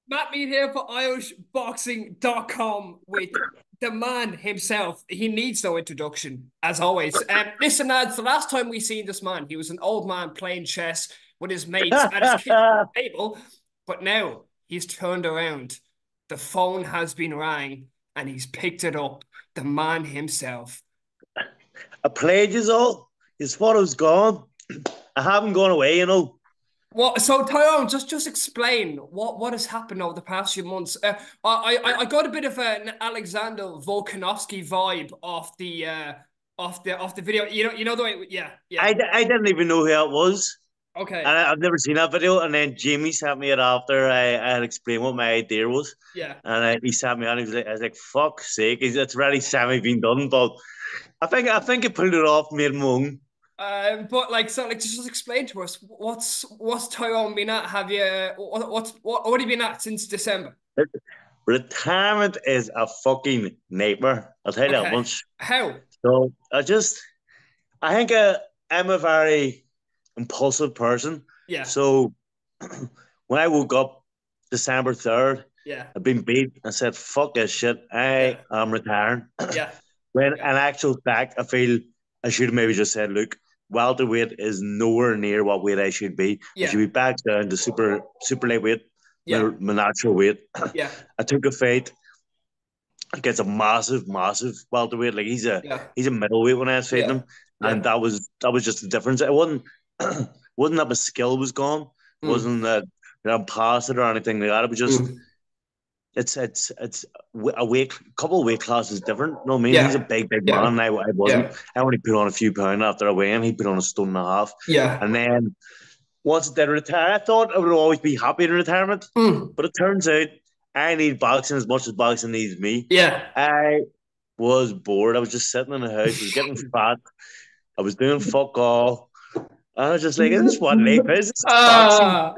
Matt Mead here for IrishBoxing.com with the man himself. He needs no introduction, as always. Listen, lads, the last time we seen this man, he was an old man playing chess with his mates at his kitchen table. But now he's turned around. The phone has been rang and he's picked it up. The man himself. I played you all. His photo's gone. I haven't gone away, you know. What? So Tyrone, just explain what has happened over the past few months. I got a bit of an Alexander Volkanovski vibe off the video. You know the way. Yeah, yeah. I didn't even know who it was. Okay. And I've never seen that video. And then Jamie sent me it after I had explained what my idea was. Yeah. And he sent me on. He was like, I was like, "Fuck's sake!" It's already semi been done. But I think I pulled it off, made him own. But like so, like just explain to us what's Tyrone been at? Have you what have you been at since December? Retirement is a fucking nightmare. I'll tell you that Okay. much. How? So I think I'm a very impulsive person. Yeah. So when I woke up December 3rd, Yeah. I've been beat. I said, fuck this shit. I Yeah. am retiring. Yeah. When in Yeah. actual fact, I feel I should have maybe just said, look, welterweight is nowhere near what weight I should be. I should Yeah. be back down to super lightweight, Yeah. my natural weight. Yeah. I took a fight against a massive welterweight. Like Yeah. he's a middleweight when I was fighting Yeah. him, and Yeah. that was just the difference. It wasn't that my skill was gone. It Mm. wasn't that I'm past it or anything like that. It was just Mm. it's a couple of weight classes different. You know what I mean? He's a Yeah. big man. Yeah. I wasn't. Yeah. I only put on a few pounds after I weighed him. He put on a stone and a half, Yeah. and then once I did retire, I thought I would always be happy in retirement, Mm. but it turns out I need boxing as much as boxing needs me. Yeah. I was bored. I was just sitting in the house. I was getting fat. I was doing fuck all. I was just like, is this what life is? Is this boxing? Ah.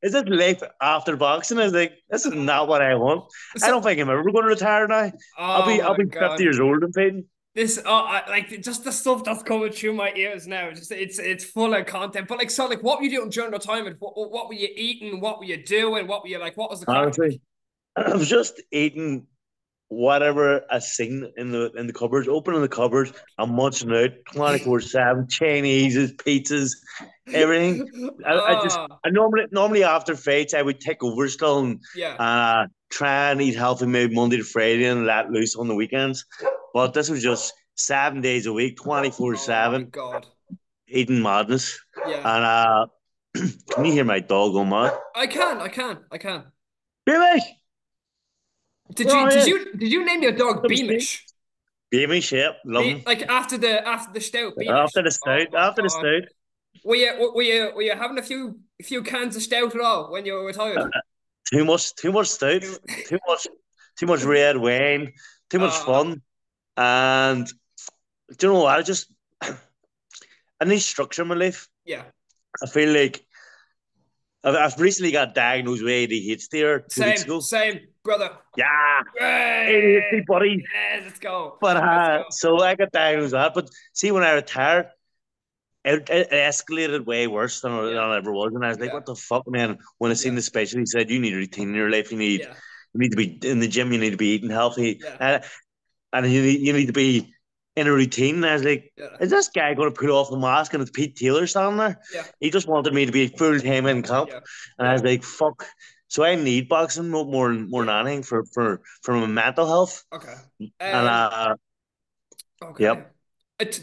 Is this life after boxing? I was like, this is not what I want. I So, don't think I'm ever going to retire now. I'll oh be my I'll be 50 God. years old and fighting. Like just the stuff that's coming through my ears now. Just it's full of content. But like, so like, what were you doing during the time? And what were you eating? What were you doing? What were you like? What was the crack like? Honestly, I was just eating whatever I seen in the cupboards, opening the cupboards, I'm munching out 24/7, Chineses, pizzas, everything. Oh, I normally after fights I would take over still and yeah. try and eat healthy maybe Monday to Friday and let loose on the weekends. But this was just 7 days a week, twenty four Oh my seven, God. eating madness. Yeah. And can you hear my dog going mad? I can. Baby, Did where you are did you? you did you name your dog Beamish? Baby, shit, love Be him. like after the stout Beamish. Oh my After the God. stout. Were you having a few cans of stout at all when you were retired? Too much stout, You- too much, too much red wine, too much Uh, fun, and do you know what? I need structure in my life. yeah. I feel like I've recently got diagnosed with ADHD here 2 weeks Same, ago. same, brother. Yeah, ADHD, Hey, buddy. yes, let's go. But Let's go. so I got diagnosed with that. But see, when I retired, it escalated way worse than Yeah, it ever was, and I was like, yeah, "What the fuck, man?" When I seen yeah, the specialist, he said, "You need a routine in your life. yeah, You need to be in the gym. You need to be eating healthy." yeah, And you need to be in a routine. And I was like, yeah, is this guy going to put off the mask and it's Pete Taylor standing there? yeah, He just wanted me to be full time in camp. yeah, And I yeah, was like, fuck. So I need boxing more than yeah. anything for my mental health. Okay. And Okay. yep.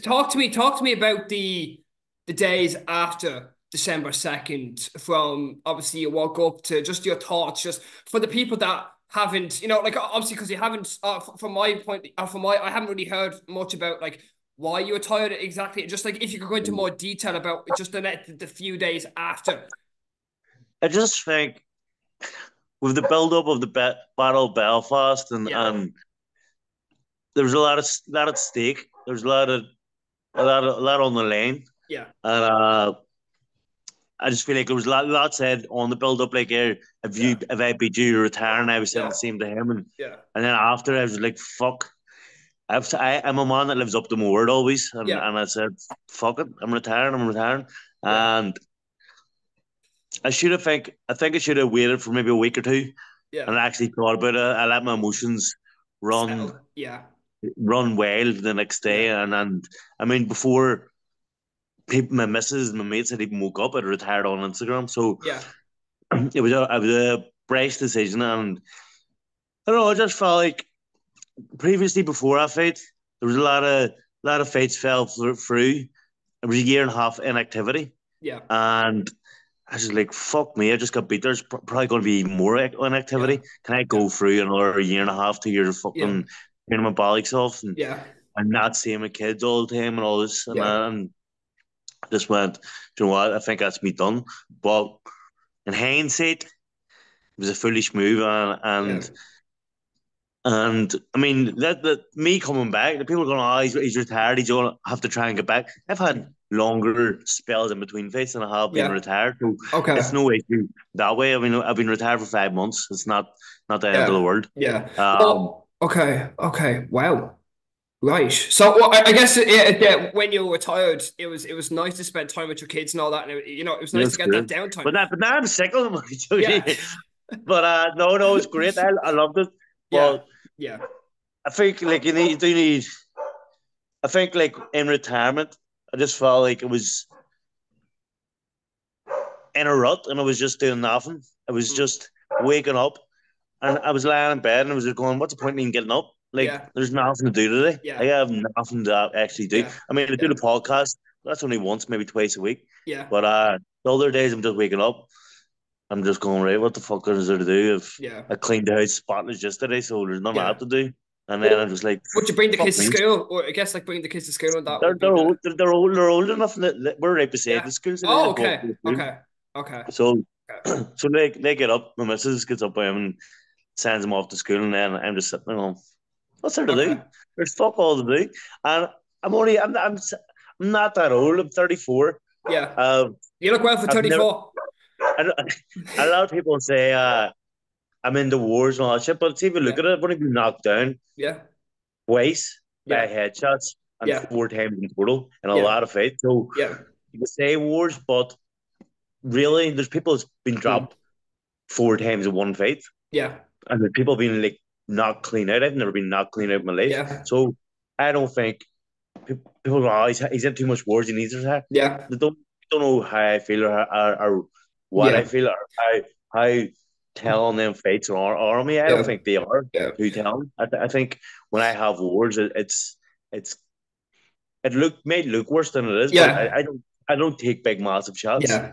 Talk to me about the days after December 2nd, from obviously you woke up to just your thoughts, just for the people that haven't, like obviously because you haven't, from my point, I haven't really heard much about like why you were tired exactly. Just like if you could go into more detail about just the few days after. I just think with the build up of the Battle of Belfast Yeah. and there was a lot at stake. There was a lot on the line. Yeah. And I just feel like there was a lot said on the build up, like, Yeah. if I beat you, you retire, and I was saying Yeah. the same to him, Yeah. and then after I was like, fuck, I'm a man that lives up to my word always, Yeah. and I said, fuck it, I'm retiring, Yeah. and I think I should have waited for maybe a week or two Yeah. and I actually thought about it. I let my emotions run Settle. Yeah. run wild the next day, Yeah. and I mean before people, my missus, my mates had even woke up, I'd retired on Instagram, so Yeah. it was a brash decision, and I don't know. I just felt like previously before that fight, there was a lot of fights fell through. It was a year and a half inactivity, Yeah. and I was just like, "Fuck me!" I just got beat. There's probably going to be more Yeah. inactivity. Can I Yeah. go through another year and a half, 2 years of Yeah. fucking getting my bollocks off Yeah. and not seeing my kids all the time and all this, Yeah. and just went, "Do you know what? I think that's me done." But in hindsight, it was a foolish move, Yeah. and I mean that me coming back, the people are going, "Oh, he's retired. He's going to have to try and get back." I've had longer spells in between fights than I have been Yeah. retired, so it's Okay. no issue that way. I mean, I've been retired for 5 months. It's not the end of the Yeah. world. Yeah. Um, Well, okay. Okay. Wow. Right. So, well, I guess yeah, when you were retired, it was nice to spend time with your kids and all that, and it was nice to it's get that good, downtime. but now I'm sick of them. Yeah. But no, it's great. I loved it, Yeah. but Yeah. I think like you do need. I think like in retirement, I just felt like it was in a rut and I was just doing nothing. I was Mm. just waking up and I was lying in bed and I was just going, "What's the point in even getting up? Like, Yeah. there's nothing to do today. Yeah. I have nothing to actually do." Yeah. I mean, I do Yeah. the podcast. That's only once, maybe twice a week. Yeah. But the other days I'm just waking up. I'm just going, right, what the fuck is there to do if Yeah. I cleaned the house spotless yesterday, so there's nothing I have Yeah. to do. And then I'm Well, just like, would you bring the fuck kids to me. school, or I guess like bring the kids to school, and that They're would be they're the old they're old enough that we're right beside yeah. the school, so they Oh, just walk okay. to the school. Okay. Okay. So Okay. so they get up, my missus gets up by him and sends him off to school, and then I'm just sitting there going, "What's there to do? Okay. There's fuck all to do." And I'm not that old. I'm 34. Yeah. Um, You look well for I've never. 34. I, a lot of people say I'm into wars and all that shit, but it's even look Yeah. at it. I've only been knocked down Yeah. twice by Yeah. headshots and Yeah. 4 times in total in a Yeah. lot of fights. So Yeah. you can say wars, but really, there's people that's been Mm. dropped 4 times in one fight, Yeah. and there's people being like knocked clean out. I've never been knocked clean out in my life, Yeah. so I don't think people go, "Oh, he's in too much wars. He needs to retire." Yeah. They don't know how I feel or what I Yeah. feel or how telling them fights are me. I don't Yeah. think they are Yeah. too telling. I think when I have wars, it's it may look worse than it is, but Yeah. I don't take big massive shots. Yeah.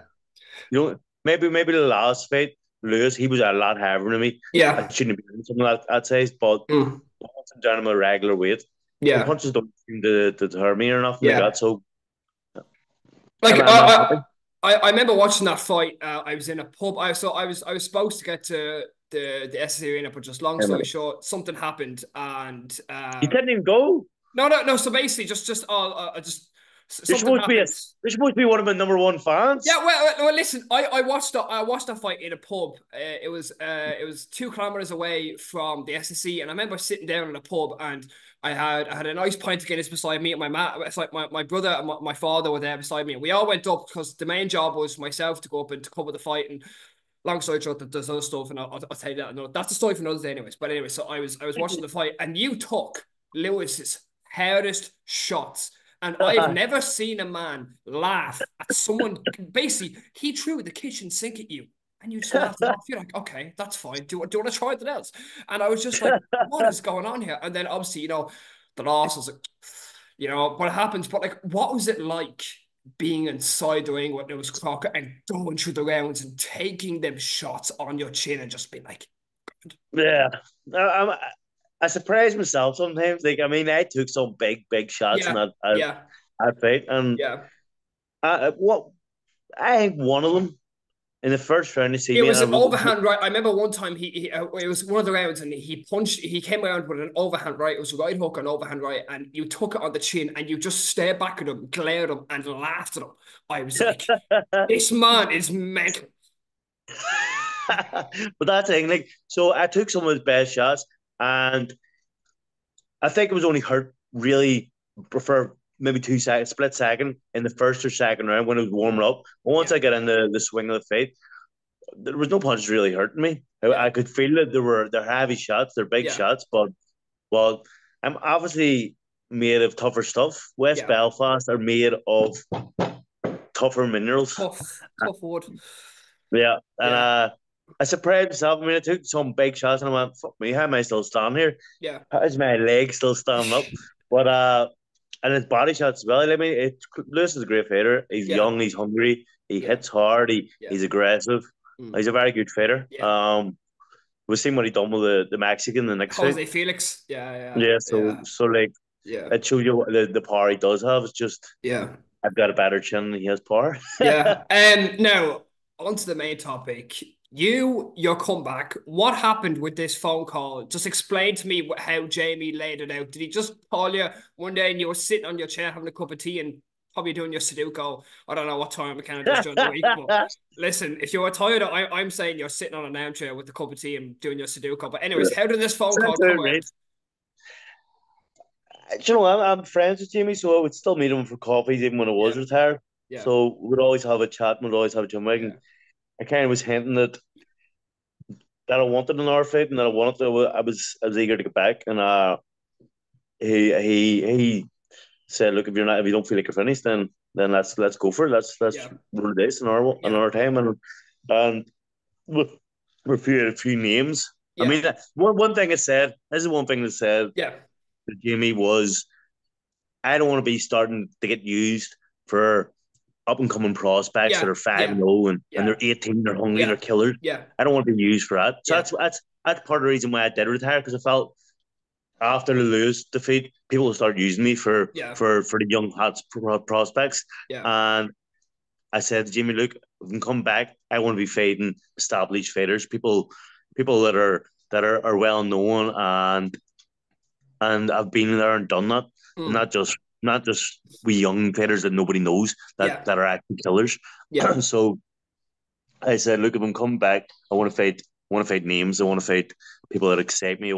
You know, maybe the last fight, Lewis, he was a lot heavier than me. I Yeah. shouldn't have been something like that size, but Mm. once I'm down to my regular weight, the Yeah. punches don't seem to deter me or nothing like that. Yeah. So Like I'm happy. I remember watching that fight. I was in a pub. I was supposed to get to the SSE arena, but just long story short, something happened, and You didn't even go. no. So basically, just You're something supposed to be happened. you're supposed to be one of my number one fans. Yeah, well, listen. I watched that fight in a pub. It was 2 kilometers away from the SSE, and I remember sitting down in a pub, and I had a nice pint of Guinness beside me, and it's like my brother and my father were there beside me, and we all went up because the main job was for myself to go up and to cover the fight. And long story short, there's other stuff, and I'll tell you that. No, that's the story for another day, anyways. But anyway, so I was watching the fight, and you took Lewis's hardest shots. And I've never seen a man laugh at someone. Basically, he threw the kitchen sink at you, and you just laughed it off. You're like, okay, that's fine. Do you want to try anything else? And I was just like, what is going on here? And then obviously, the loss was like, what happens. But like, what was it like being inside the ring with Lewis Crocker and going through the rounds and taking them shots on your chin and just being like, Yeah, I surprise myself sometimes. Like I mean, I took some big shots in yeah, yeah, that fight, and yeah. what I think one of them in the first round, they see It me, was an and overhand right. I remember one time it was one of the rounds and he punched. He came around with an overhand right. It was a right hook and overhand right, and you took it on the chin and you just stared back at him, glared at him, and laughed at him. I was like, "This man is mental." but that's the thing. Like, so I took some of his best shots, and I think it was only hurt really for maybe 2 seconds, split second in the first or second round when it was warming up. But once Yeah, I got into the swing of the fight, there was no punches really hurting me. Yeah. I could feel that they're heavy shots, they're big Yeah. shots, but well, I'm obviously made of tougher stuff. West Yeah. Belfast are made of tougher minerals. Tough wood. Yeah, and Yeah. I surprised myself. I mean, I took some big shots, and I went, "Fuck me, how am I still standing here? Yeah. How is my leg still standing up?" But and his body shots as well. I mean, Lewis is a great fighter. He's Yeah. young, he's hungry, he Yeah. hits hard, Yeah. he's aggressive. Mm. He's a very good fighter. Yeah. We've seen what he done with the Mexican the next fight. Jose Felix. Yeah. Yeah. Yeah, Yeah. so like Yeah. it shows you what the power he does have. It's just Yeah. I've got a better chin than he has power. Yeah. Now, on to the main topic. Your comeback. What happened with this phone call? Just explain to me how Jamie laid it out. Did he just call you one day and you were sitting on your chair having a cup of tea and probably doing your Sudoku? I don't know what time McKenna does during the week, but listen, if you're tired, I'm saying you're sitting on an armchair with a cup of tea and doing your Sudoku. But anyways, how did this phone Sounds call come good, out? mate. You know, I'm friends with Jimmy, so I would still meet him for coffees even when I was Yeah. retired. Yeah. So we'd always have a chat, and we'd always have a gym. Yeah. And I kind of was hinting that I wanted an R fight and that I wanted to. I was eager to get back, and he said, "Look, if you don't feel like you're finished, then let's go for it. Let's Yeah. run this in Yeah. our time." And we repeated a few names. I Yeah. mean, one thing I said. This is one thing that said Yeah. to Jamie was, "I don't want to be starting to get used for up and coming prospects that Yeah. are 5 Yeah. and 0 and Yeah. they're 18, they're hungry, they're Yeah. killers. Yeah. I don't want to be used for that." So Yeah. that's part of the reason why I did retire because I felt after the Lewis defeat, people will start using me Yeah. for the young hot prospects. Yeah. And I said to Jimmy, "Look, if we can come back, I want to be fighting established fighters, people that are well known and I've been there and done that, and Mm. not just we young fighters that nobody knows Yeah. that are actually killers." Yeah. So I said, "Look, if I'm coming back, I want to fight. I want to fight names. I want to fight people that excite me.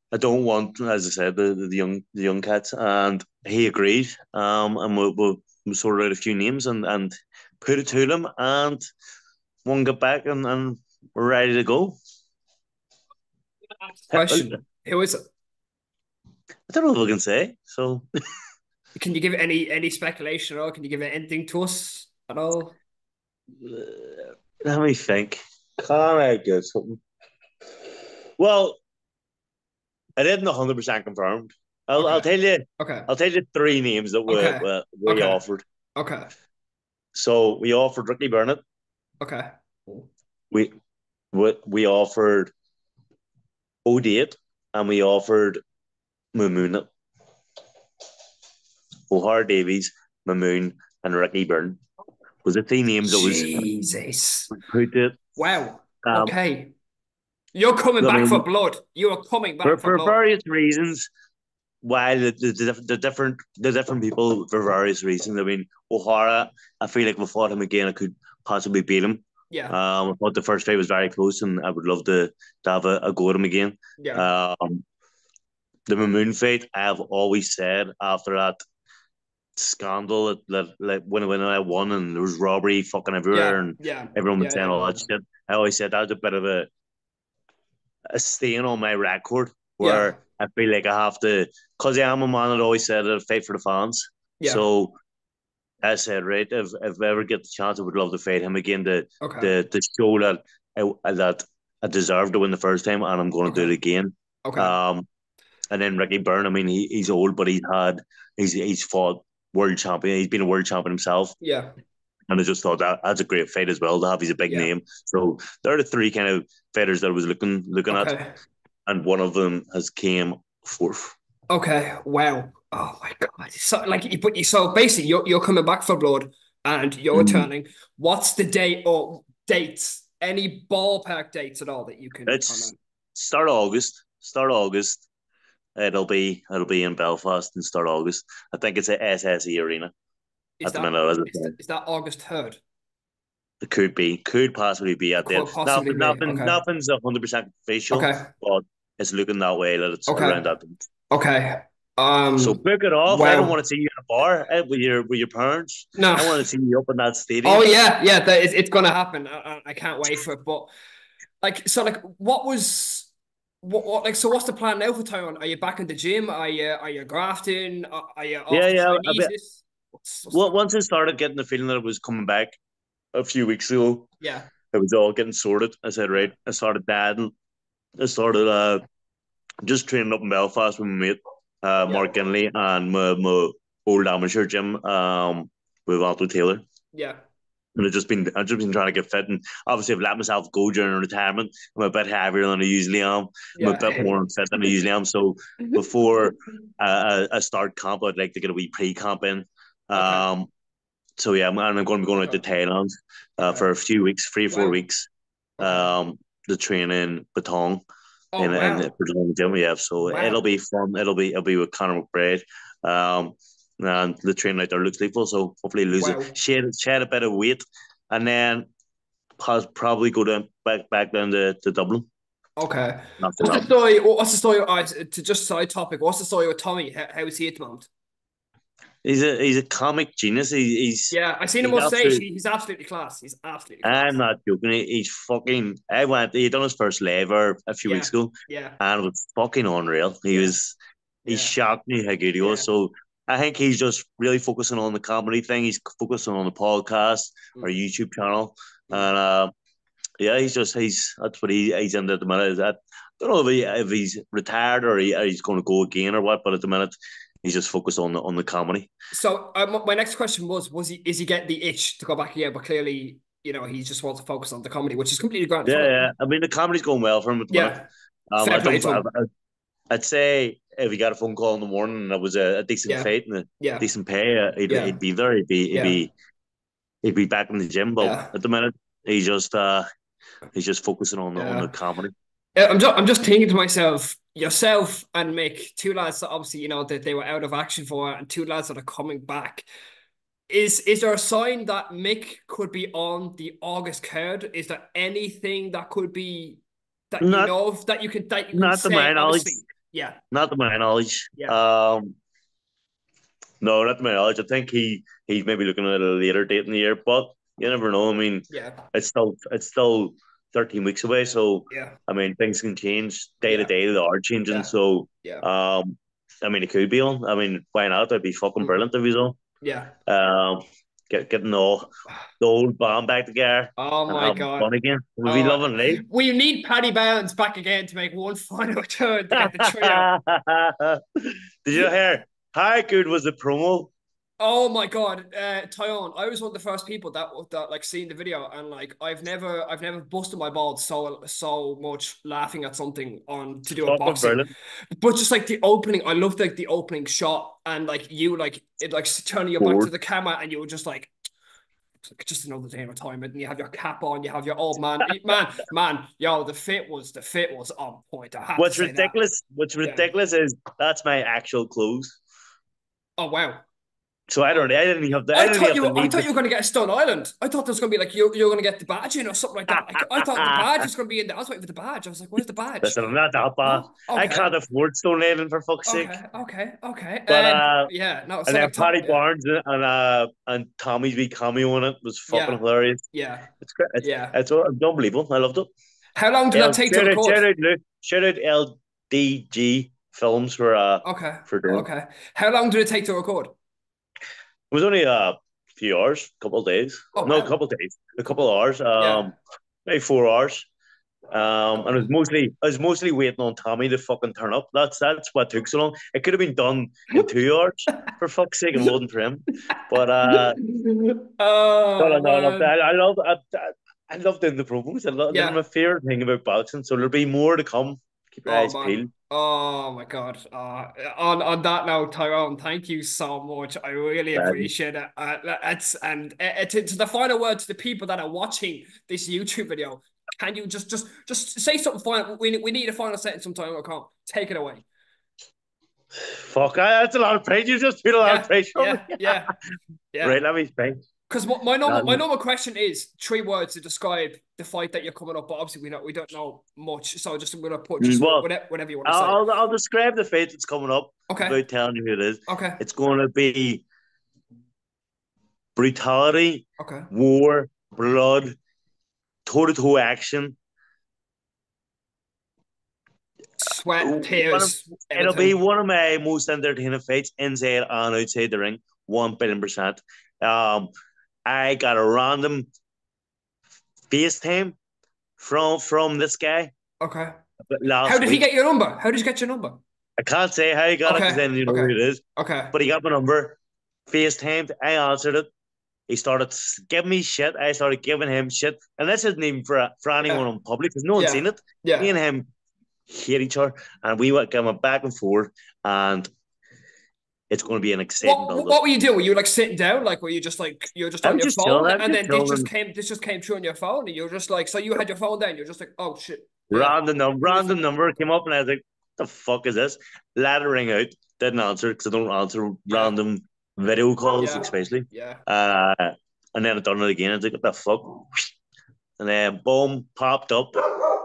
I don't want, as I said, the young cats." And he agreed. And we sorted out a few names and put it to them, and one got back and we're ready to go. I Question. Who is it? don't know what I can say. So Can you give any speculation at all? Can you give anything to us at all? let me think. Can I get something? Well, I didn't 100% confirmed. I'll Okay. tell you. Okay. I'll tell you three names that Okay. we Okay. offered. Okay. So we offered Ricky Burnett. Okay. We we offered O'Date, and we offered Mamoon. O'Hara Davies, Mamoon, and Ricky Byrne was the three names that was Jesus. put it. Wow. Um, Okay. You're coming I back for mean, blood. You are coming back for for blood. various reasons, while the different people for various reasons. I mean, O'Hara, I feel like if I fought him again, I could possibly beat him. Yeah. I thought the first fight was very close, and I would love to have a go at him again. Yeah. Um, the Mamoon fight, I have always said after that scandal that like when I won and there was robbery fucking everywhere Yeah. and Yeah. everyone was Yeah. saying Yeah. all Yeah. that shit. I always said that was a bit of a stain on my record Yeah. where I feel like I have to, because I am a man that always said I'd fight for the fans. Yeah. So I said, right, if I ever get the chance, I would love to fight him again Okay. to show that I deserved to win the first time and I'm going to Okay. do it again. Okay. Um, and then Ricky Byrne, I mean, he's old, but he's fought world champion. He's been a world champion himself. Yeah. And I just thought that's a great fight as well to have. He's a big Yeah. name. So there are the three kind of fighters that I was looking at, Okay. and one of them has came fourth. Okay. Wow. Oh my God. So so basically you're coming back for blood and you're Mm. returning. What's the date or dates? Any ballpark dates at all that you can It's comment? start of August. Start of August. It'll be in Belfast in start of August. I think it's at SSE Arena Is at the that minute. As I is that, said. is that August 3rd? It could possibly be at the end. Could possibly be. Okay. Nothing's 100% official, Okay. but it's looking that way that it's Okay. around that. Okay. So Um, book it off. I don't wow. want to see you in a bar with your parents. No. I want to see you up in that Oh stadium. yeah, yeah. It's gonna happen. I can't wait for it. But like, so like, like, so what's the plan now for Tyrone? Are you back in the gym? Are you grafting? Are you off Yeah, the yeah. I bet. Chinese? What's the Well, crack? once I started getting the feeling that it was coming back a few weeks ago, Yeah, it was all getting sorted. I said, yeah, right. I started dieting. I started just training up in Belfast with my mate, yeah, Mark Kinley, and my old amateur gym, with Anthony Taylor. yeah, And I've just been trying to get fit, and obviously I've let myself go during retirement. I'm a bit heavier than I usually am. I'm a yeah. bit more unfit than I usually am. So before I start camp, I'd like to get a wee pre-camp in. Okay, Um, so yeah, I'm going to be going out okay, to Thailand okay. for a few weeks, 3 4 Wow. weeks, Okay. um, to train in Batong Oh in the wow. Batong gym. Yeah, so it'll Wow. be fun. It'll be with Conor McBride. Um, and the training out there looks lethal. So hopefully lose it, Wow. shed a bit of weight, and then probably go down back down to Dublin Okay. after What's the that. story? What's the story? To just side topic. What's the story with Tommy? How is he at the moment? He's a comic genius. Yeah, I seen him He's on stage. absolute. He's absolutely class. He's absolutely I'm class. not joking. He's fucking. I went. He done his first laver a few weeks Yeah, ago, yeah, and it was fucking unreal. yeah, He yeah, shocked me how good he was. yeah. So I think he's just really focusing on the comedy thing. He's focusing on the podcast or Mm, YouTube channel, mm. and yeah, he's that's what he's into at the minute. Is that I don't know if he's retired or he's going to go again or what, but at the minute he's just focused on the comedy. So my next question was he is he getting the itch to go back again? But clearly, he just wants to focus on the comedy, which is completely grand. Yeah, Fine. yeah. I mean, the comedy's going well for him at the minute. Yeah, I fair play don't. to him. I'd say if he got a phone call in the morning and it was a decent Yeah, fight and a yeah, decent pay, he'd yeah, be there. yeah, He'd be back in the gym. But yeah, at the minute, he's just focusing on the yeah. comedy. I'm just thinking to myself, yourself and Mick, two lads that obviously that they were out of action for, and two lads that are coming back. Is there a sign that Mick could be on the August card? Is there anything that could be that you Not know of that you can not to my say? knowledge. Obviously, yeah, Not to my knowledge. yeah, No, not to my knowledge. I think he's maybe looking at a later date in the year, but you never know. I mean, yeah, it's still 13 weeks away, so yeah, I mean things can change day to yeah, day. They are changing, yeah, so yeah, I mean it could be on. I mean, why not? That'd be fucking mm, brilliant if he's on. yeah. Um, getting the old band back together Oh and my having God. fun again. We'll be Oh, loving it. we need Paddy Bounds back again to make one final turn to get the trio. Did you hear? How good was the promo? Oh my God, Tyrone! I was one of the first people that like seen the video, and like I've never busted my balls so much laughing at something on to do a Fucking boxing, brilliant. but just like the opening, I loved like the opening shot and like you like it like turning your back to Bored. the camera and you were just like just another day in retirement, and you have your cap on, you have your old man, yo, the fit was on point. I have to say that. What's Yeah. ridiculous is that's my actual clothes. Oh wow. So Oh, I I didn't even thought have you to were. I leave thought the. you were going to get a Stone Island. I thought there was going to be like you're going to get the badge in or something like that. I thought the badge was going to be in there. I was waiting for the badge. I was like, "Where's the badge?" Listen, I'm not that bad. No. I Okay. can't afford Stone Island for fuck's sake. Okay. Okay. Okay. But Yeah. No. and So then like, Paddy yeah. Barnes and Tommy's wee cameo in it was fucking Yeah. hilarious. Yeah. It's great. Yeah. It's unbelievable. I loved it. How long did that take to record? Shout out LDG Films Okay. for doing it. Okay. How long did it take to record? It was only a few hours, a couple of days. Oh No, a wow. couple of days, a couple of hours. Yeah. Maybe 4 hours. And God. I was mostly waiting on Tommy to fucking turn up. That's what took so long. It could have been done in 2 hours for fuck's sake, and wasn't for him. But Oh no, look, man. I love doing the promos. They're my Yeah. favorite thing about boxing. So there'll be more to come. Keep your Oh eyes man. peeled. Oh my God. On that note, Tyrone, thank you so much. I really Um, appreciate it. To the final word to the people that are watching this YouTube video, can you just say something final? We need a final sentence sometime. I can't take it away. Fuck, that's a lot of praise. You just put a lot of Yeah, pressure on me. yeah, yeah, yeah. Right, let me think. Because my Um, normal question is 3 words to describe the fight that you're coming up, but obviously we don't know much, so I'm gonna put just well, whatever you want to say. I'll describe the fight that's coming up Okay, without telling you who it is. okay, It's going to be brutality, okay. war, blood, toe-to-toe action. Sweat, One of, tears, it'll be everything. one of my most entertaining fights inside and outside the ring, 1 billion%. Um, I got a random FaceTime from this guy Okay. How last did he week. get your number? How did you get your number? I can't say how he got it because Okay, then you know who okay, it is. okay. But he got my number, FaceTimed. I answered it. He started giving me shit. I started giving him shit. And this isn't even for anyone Yeah, in public because no one's yeah, seen it. Me yeah. and him hate each other. And we went going back and forth. And it's going to be an exciting build up. What were you doing? Were you like sitting down? Like were you just like you were just I on was your just chilling. phone I was and just then chilling. this just came through on your phone and you were just like so you had your phone down, you're just like, oh shit. Who is Random it? number came up. And I was like, the fuck is this? Let it ring out. Didn't answer because I don't answer Yeah, random video calls, yeah, especially. yeah. Uh, and then I done it again. I was like, what the fuck? And then boom, popped up,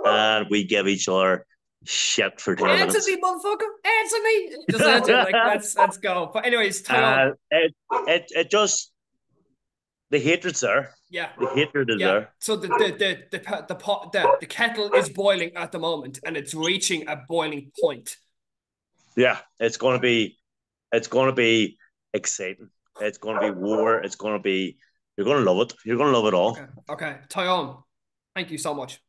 and we give each other shit for 10 minutes. Answer me, motherfucker! Answer me! Just answer like let's go. But anyways, Tyrone. It just the hatred's there. Yeah, The hatred is yeah. there. So the pot the kettle is boiling at the moment and it's reaching a boiling point. Yeah, it's gonna be exciting. It's gonna be war. It's gonna be you're gonna love it. You're gonna love it all. Okay, okay. Tyrone, thank you so much.